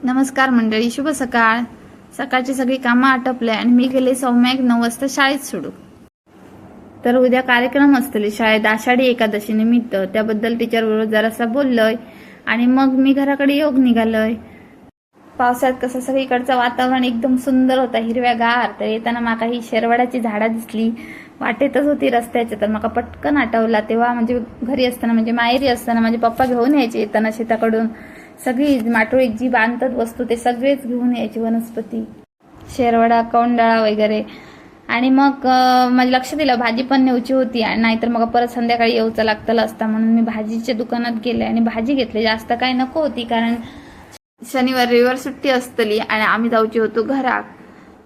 नमस्कार मंडळी, शुभ सकाळ. सकाळची सगळी कामं आटपले आणि मी गेले सौम्या 9 वाजता शाळेत सोडू. तर उद्या कार्यक्रम असतले शाळेत आषाढी एकादशी निमित्त. त्याबद्दल टीचर बरोबर जरासा बोललोय आणि मग मी घराकडे योग निघालोय. पावसाळ्यात कसं सगळीकडचं वातावरण एकदम सुंदर होता, हिरव्यागार. तर येताना माका ही शेरवडाची झाडा दिसली, वाटेतच होती रस्त्याच्या. तर माका पटकन आठवला. तेव्हा म्हणजे घरी असताना, म्हणजे माहेरी असताना माझे पप्पा घेऊन यायचे येताना शेताकडून सगळी माटोळीत जी बांधतात वस्तू ते सगळेच घेऊन यायचे, वनस्पती, शेरवडा, कौंडाळा वगैरे. आणि मग माझ्या लक्षात दिलं भाजी पण नेऊची होती, आणि नाहीतर मग परत संध्याकाळी येऊचं लागतं असता. म्हणून मी भाजीच्या दुकानात गेले आणि भाजी घेतली. जास्त काय नको होती, कारण शनिवार रविवार सुट्टी असतली आणि आम्ही जाऊची होतो घरात.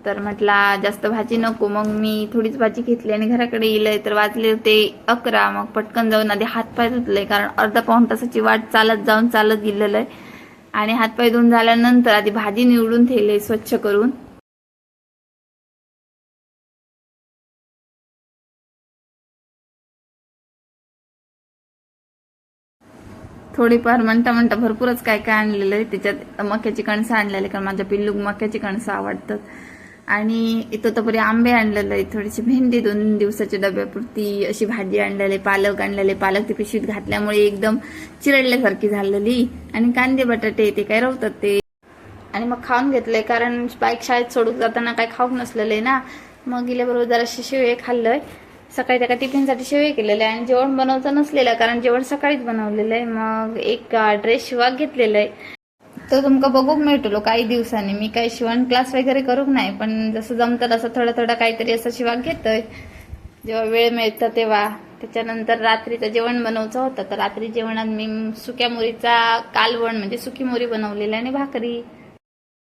तर म्हटला जास्त भाजी नको. मग मी थोडीच भाजी घेतली आणि घराकडे येईल. तर वाजले होते 11. मग पटकन जाऊन आधी हातपाय धुतले, कारण अर्धा पाऊण तासाची वाट चालत जाऊन चालत गेलेलं आहे. आणि हातपाय धुवून झाल्यानंतर आधी भाजी निवडून ठेवले स्वच्छ करून. थोडीफार म्हणता भरपूरच काय काय आणलेलं आहे. त्याच्यात मक्याची कणसं आणलेली, कारण माझ्या पिल्लूक मक्याची कणसं आवडतात. आणि इथं तरी आंबे आणलेलं आहे, थोडीशी भेंडी 2 दिवसाच्या डब्यापुरती, अशी भाजी आणलेली, पालक आणलेले. पालक ती पिशवीत घातल्यामुळे एकदम चिरडल्यासारखी झालेली. आणि कांदे बटाटे ते काय राहतात ते. आणि मग खाऊन घेतलंय, कारण बाईक शाळेत सोडून जाताना काय खाऊक नसलेलं ना. मग गेल्याबरोबर जराशी शेवळे खाल्लंय. सकाळी त्या टिफिनसाठी शेवळे केलेले आहे आणि जेवण बनवचं नसलेलं, कारण जेवण सकाळीच बनवलेलं आहे. मग एक ड्रेस शिवाक घेतलेला आहे, तो तुमका बघूक मिळतो काही दिवसांनी. मी काही शिवण क्लास वगैरे करूक नाही, पण जसं जमतं तसं थोडं काहीतरी असं शिवाक घेतोय जेव्हा वेळ मिळतं तेव्हा. त्याच्यानंतर रात्रीचं जेवण बनवायचं होतं, तर रात्री जेवणात मी सुक्या मोरीचा कालवण म्हणजे सुकी मोरी बनवलेला आणि भाकरी.